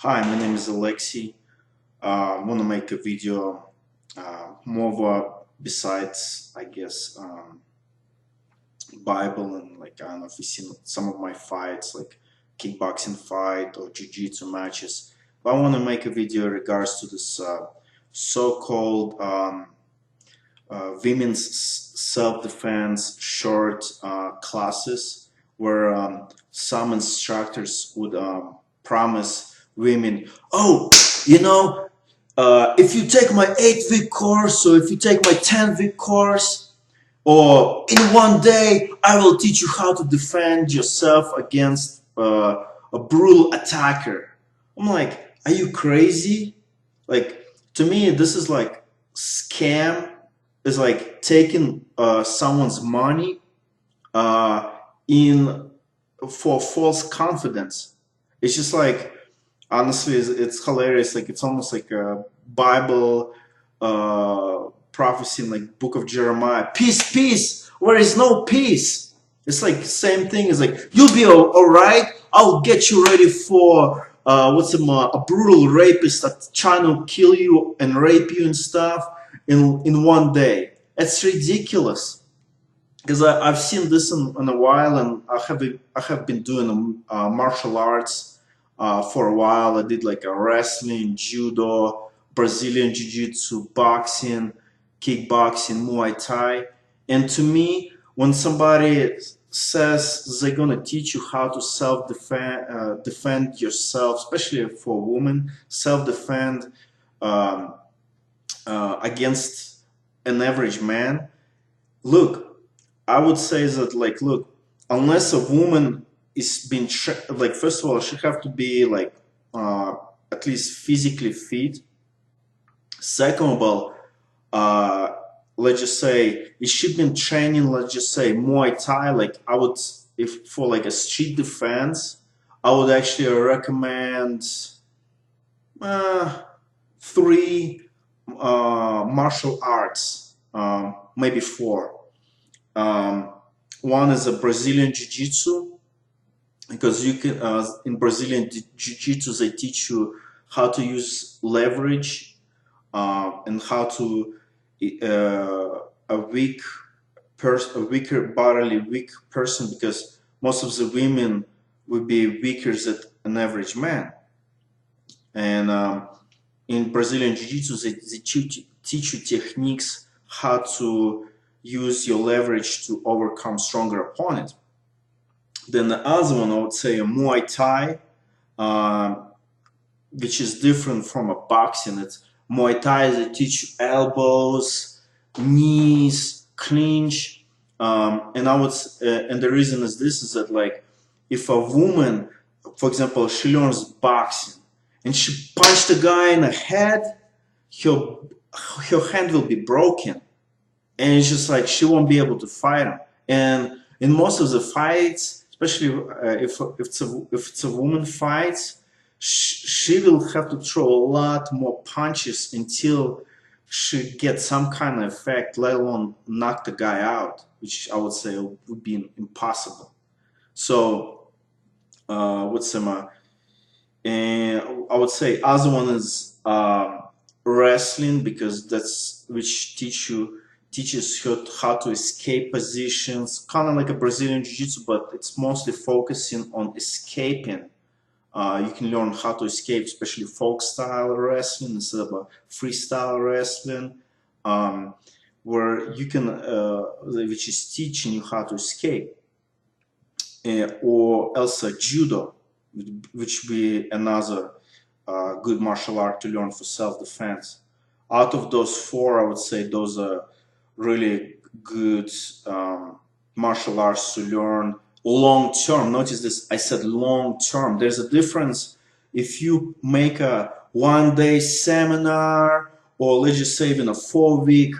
Hi, my name is Alexei. I want to make a video more of besides, I guess, Bible and like I don't know if you've seen some of my fights, like kickboxing fight or jiu-jitsu matches. But I want to make a video in regards to this so-called women's self-defense short classes where some instructors would promise women, oh, you know, if you take my 8-week course or if you take my 10-week course, or in one day, I will teach you how to defend yourself against a brutal attacker. I'm like, are you crazy? Like, to me, this is like scam. Is like taking someone's money uh, in for false confidence. It's just like, honestly, it's hilarious. Like it's almost like a Bible prophecy in like Book of Jeremiah. Peace, peace. Where is no peace? It's like same thing. It's like you'll be all right. I'll get you ready for a brutal rapist that's trying to kill you and rape you and stuff in one day. It's ridiculous because I've seen this in a while, and I have been doing martial arts for a while. I did like a wrestling, judo, Brazilian jiu-jitsu, boxing, kickboxing, Muay Thai. And to me, when somebody says they're gonna teach you how to self-defend, defend yourself, especially for a woman, self-defend um, against an average man, look, I would say that like, look, unless a woman is being like, first of all, she have to be like at least physically fit. Second of all, let's just say if she been training, let's just say Muay Thai, like I would, if for like a street defense, I would actually recommend three martial arts, maybe four. One is a Brazilian Jiu-Jitsu, because you can in Brazilian Jiu-Jitsu they teach you how to use leverage and how to a weaker bodily weak person, because most of the women would be weaker than an average man. And in Brazilian Jiu-Jitsu they teach you techniques how to use your leverage to overcome stronger opponent. Then the other one, I would say a Muay Thai, which is different from a boxing. It's Muay Thai, they teach you elbows, knees, clinch, and and the reason is this: is that like if a woman, for example, she learns boxing and she punched a guy in the head, her hand will be broken, and it's just like she won't be able to fight him. And in most of the fights, especially if it's a woman fights, she will have to throw a lot more punches until she gets some kind of effect, let alone knock the guy out, which I would say would be impossible. So what's some and I would say other one is wrestling, because that's which teaches you how to escape positions, kind of like a Brazilian Jiu-Jitsu, but it's mostly focusing on escaping. You can learn how to escape, especially folk style wrestling instead of a freestyle wrestling, where you can, which is teaching you how to escape, or else judo, which would be another good martial art to learn for self-defense. Out of those four, I would say those are really good martial arts to learn long term. Notice this, I said long term. There's a difference if you make a one-day seminar, or let's just say even a 4-week,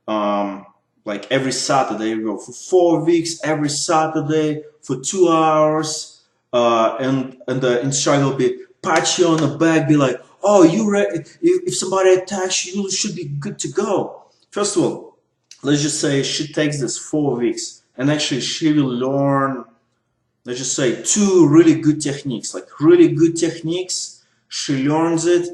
like every Saturday you go for 4 weeks, every Saturday for 2 hours, and the instructor will be pat you on the back, be like, oh, you ready? If somebody attacks you, you should be good to go. First of all, let's just say she takes this 4 weeks, and actually she will learn, let's just say, 2 really good techniques, like really good techniques She learns it,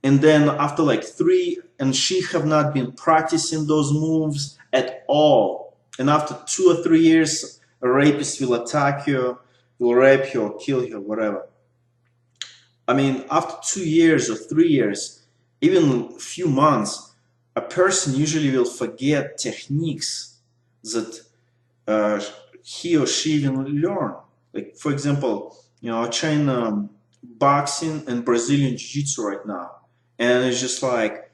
and then after like 3, and she have not been practicing those moves at all. And after 2 or 3 years, a rapist will attack you, will rape you or kill you, whatever. I mean, after 2 years or 3 years, even a few months, a person usually will forget techniques that he or she will learn. Like, for example, I train boxing and Brazilian jiu-jitsu right now. And it's just like,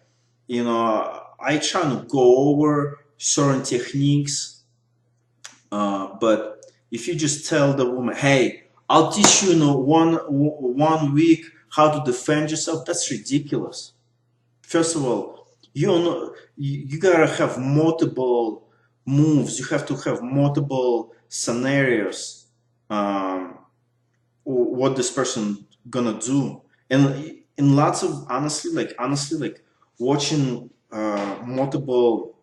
I try to go over certain techniques, but if you just tell the woman, hey, I'll teach you in one week how to defend yourself, that's ridiculous. First of all, you gotta have multiple moves. You have to have multiple scenarios. What this person gonna do, and in lots of honestly, watching multiple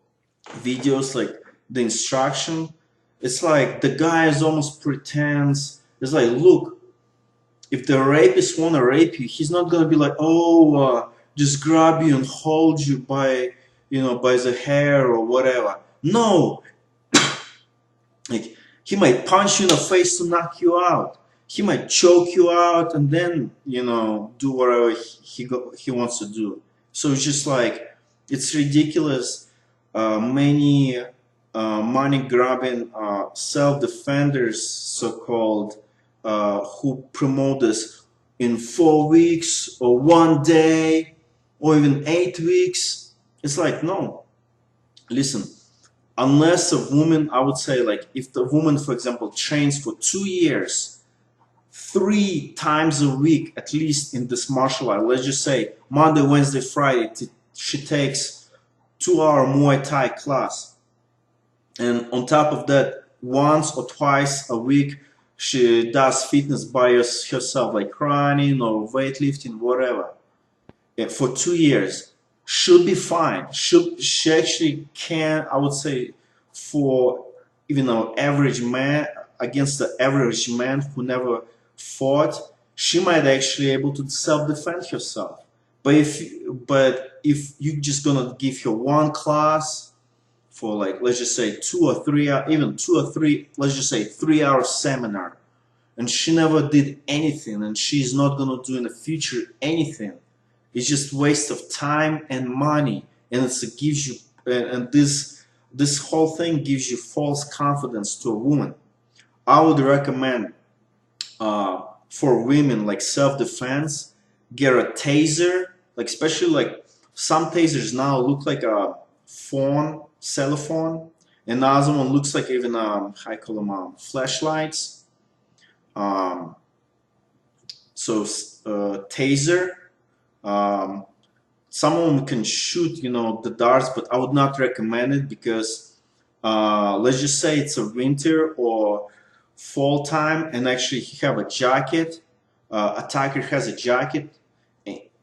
videos, like the instruction, it's like the guy is almost pretends. It's like, look, if the rapist want to rape you, he's not gonna be like, oh, just grab you and hold you by, by the hair or whatever. No, like he might punch you in the face to knock you out. He might choke you out and then, do whatever he wants to do. So it's just like, it's ridiculous. Many money grabbing self-defenders, so-called, who promote this in 4 weeks or 1 day or even 8 weeks. It's like, no, listen, unless a woman, I would say, like, if the woman, for example, trains for 2 years, 3 times a week, at least in this martial art, let's just say Monday, Wednesday, Friday, she takes 2-hour Muay Thai class. And on top of that, once or twice a week, she does fitness by herself, like running or weightlifting, whatever, for 2 years. Should be fine. She actually can, I would say, for even an average man, against the average man who never fought, she might actually able to self-defend herself. But if you just gonna give her one class for, like, let's just say 2 or 3, even 2 or 3, let's just say 3-hour seminar, and she never did anything, and she's not gonna do in the future anything, it's just waste of time and money, and it gives you, and this whole thing gives you false confidence to a woman. I would recommend for women, like self-defense, get a taser, like especially like some tasers now look like a phone, cell phone, and the other one looks like even I call them flashlights. So taser. Some of them can shoot, the darts, but I would not recommend it because let's just say it's a winter or fall time, and actually he have a jacket. Attacker has a jacket,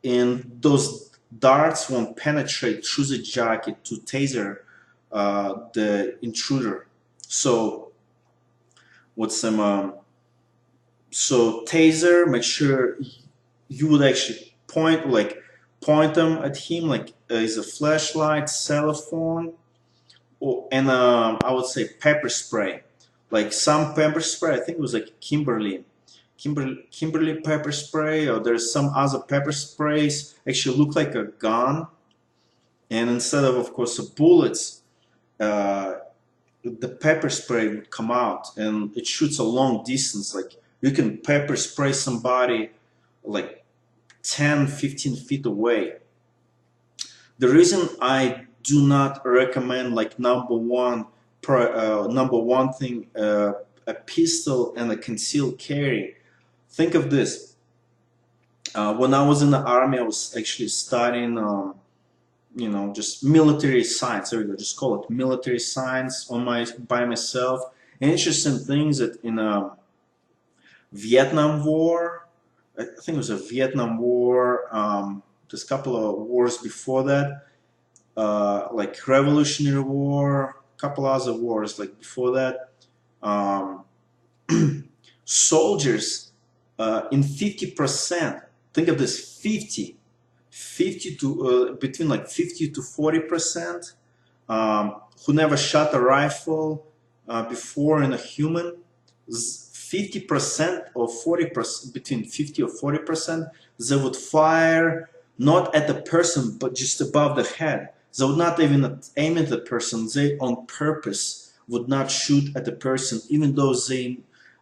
and those darts won't penetrate through the jacket to taser the intruder. So what's some? So taser, make sure you would actually point them at him, like is a flashlight, cell phone, and I would say pepper spray. Like some pepper spray, I think it was like Kimberly pepper spray, or there's some other pepper sprays actually look like a gun, and instead of course the bullets, the pepper spray would come out and it shoots a long distance. Like you can pepper spray somebody like 10-15 feet away. The reason I do not recommend, like, number one thing, a pistol and a concealed carry. Think of this. When I was in the army, I was actually studying, just military science. There we go. Just call it military science by myself. And interesting things that in Vietnam War, I think it was a Vietnam War. There's a couple of wars before that, like Revolutionary War, a couple other wars like before that. Soldiers in 50%, think of this: 50 to between like 50 to 40% who never shot a rifle before in a human. 50% or 40%, between 50 or 40%, they would fire not at the person but just above the head. They would not even aim at the person. They on purpose would not shoot at the person, even though they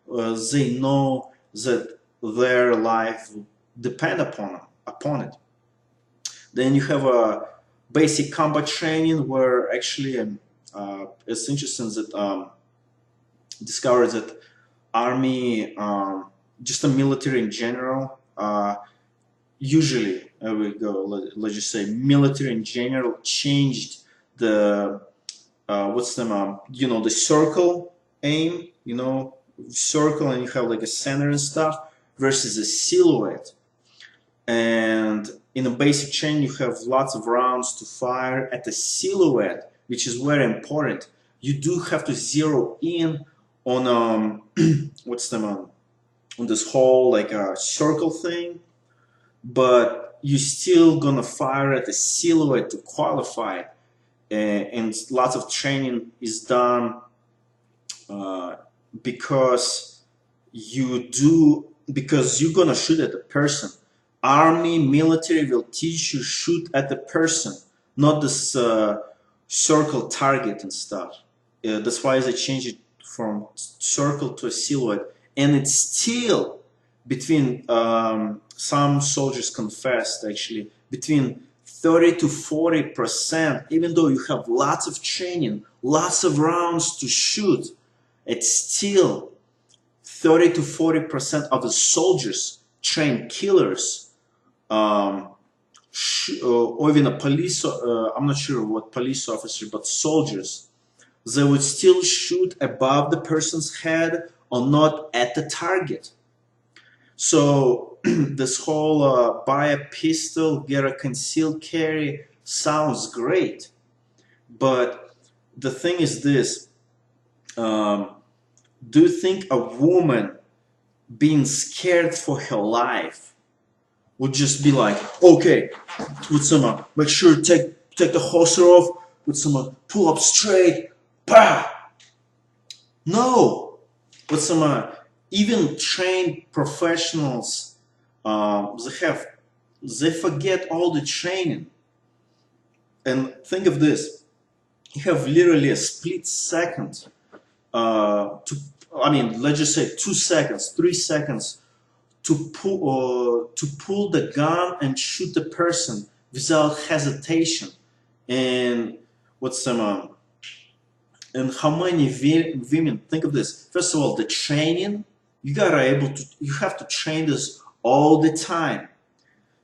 know that their life will depend upon it. Then you have a basic combat training where actually it's interesting that discovered that army, just the military in general, usually we go. Let's just say military in general changed the what's the you know, the circle aim, you know, circle, and you have like a center and stuff versus a silhouette. And in a basic chain, you have lots of rounds to fire at the silhouette, which is very important. You do have to zero in on what's the on this whole like circle thing, but you're still gonna fire at the silhouette to qualify. And lots of training is done because you're gonna shoot at the person. Army, military will teach you shoot at the person, not this circle target and stuff. That's why they changed it from circle to a silhouette. And it's still between, some soldiers confessed actually, between 30 to 40%, even though you have lots of training, lots of rounds to shoot, it's still 30 to 40% of the soldiers, trained killers, or even a police, I'm not sure what police officer, but soldiers, they would still shoot above the person's head or not at the target. So this whole buy a pistol, get a concealed carry sounds great, but the thing is this: do you think a woman being scared for her life would just be like, okay, with some make sure to take the holster off, with some pull up straight, bah? No, with some even trained professionals, they forget all the training. And think of this: you have literally a split second let's just say 2 seconds, 3 seconds to pull the gun and shoot the person without hesitation. And what's some and how many women, think of this: first of all, the training, you have to train this all the time.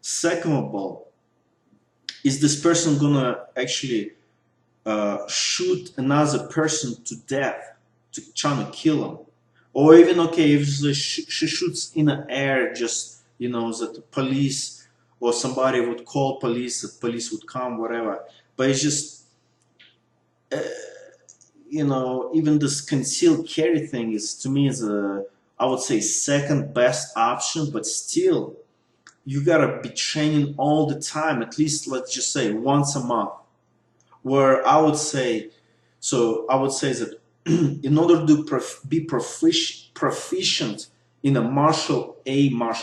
Second of all, is this person gonna actually shoot another person to death, trying to kill him? Or even, okay, if she shoots in the air, just, you know, that the police or somebody would call police, the police would come, whatever. But it's just, you know, even this concealed carry thing is, to me, is I would say second best option, but still, you gotta be training all the time, at least let's just say once a month. Where I would say that in order to be proficient in a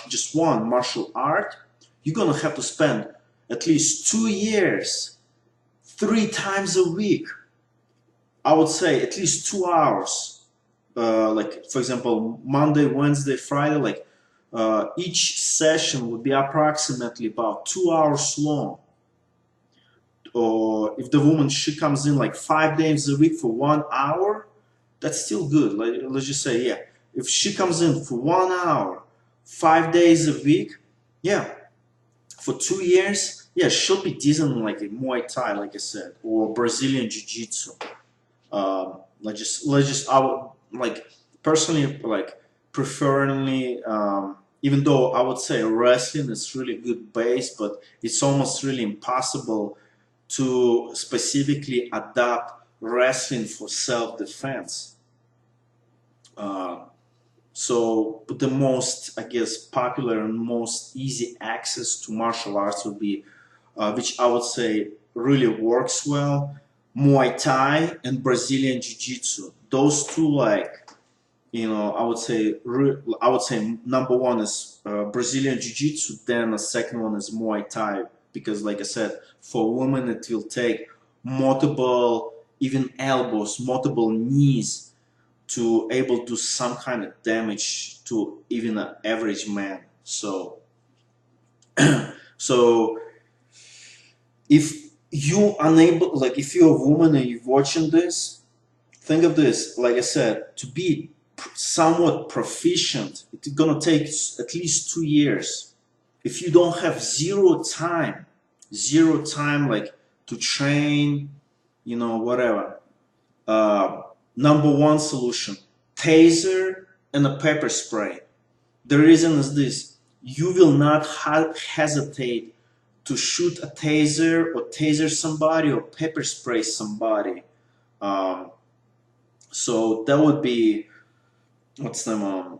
just one martial art, you're gonna have to spend at least 2 years, 3 times a week. I would say at least 2 hours. Like for example, Monday, Wednesday, Friday, like each session would be approximately about 2 hours long. Or if the woman, she comes in like 5 days a week for 1 hour, that's still good. Like, let's just say, yeah, if she comes in for 1 hour, 5 days a week, yeah, for 2 years, yeah, she'll be decent in like a Muay Thai, like I said, or Brazilian Jiu-Jitsu. I would, like, personally, like, preferably, even though I would say wrestling is really good base, but it's almost really impossible to specifically adapt wrestling for self-defense. So the most, I guess, popular and most easy access to martial arts would be, which I would say really works well, Muay Thai and Brazilian Jiu-Jitsu. Those two, like, I would say number one is Brazilian Jiu-Jitsu, then the second one is Muay Thai, because like I said, for women it will take multiple, even elbows, multiple knees to able to do some kind of damage to even an average man. So so if you unable, like if you're a woman and you're watching this, think of this, like I said, to be somewhat proficient, it's gonna take at least 2 years. If you don't have zero time, like to train, whatever. Number one solution: taser and a pepper spray. The reason is this: you will not hesitate to shoot a taser or taser somebody or pepper spray somebody. Um, so that would be what's the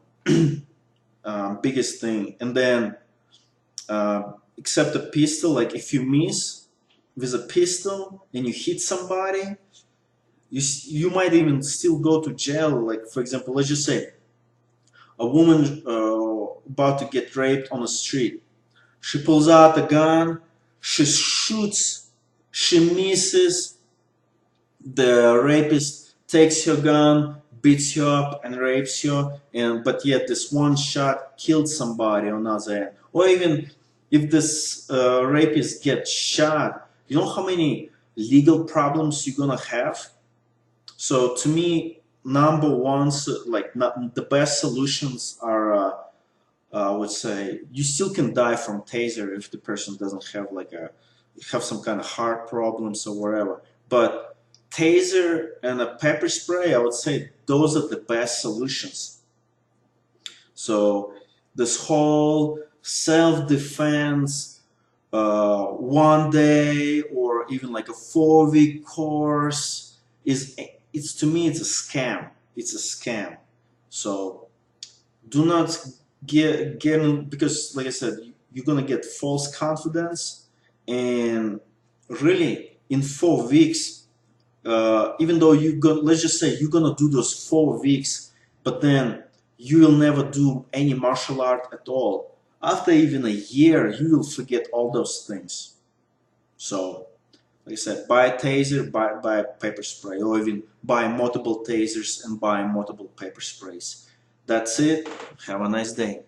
biggest thing. And then, except a pistol, like if you miss with a pistol and you hit somebody, you might even still go to jail. Like for example, let's just say a woman about to get raped on the street. She pulls out the gun, she shoots, she misses. The rapist takes your gun, beats you up, and rapes you. But yet this one shot killed somebody on the other end. Or even if this rapist gets shot, you know how many legal problems you're gonna have? So to me, number one, the best solutions are, I would say, you still can die from taser if the person doesn't have some kind of heart problems or whatever. But taser and a pepper spray, I would say those are the best solutions. So this whole self-defense, 1 day or even like a 4-week course it's to me it's a scam. It's a scam. So do not get in, because like I said, you're gonna get false confidence, and really in 4 weeks, even though let's just say you're gonna do those 4 weeks, but then you will never do any martial art at all. After even a year, you will forget all those things. So like I said, buy a taser, buy a pepper spray, or even buy multiple tasers and buy multiple pepper sprays. That's it. Have a nice day.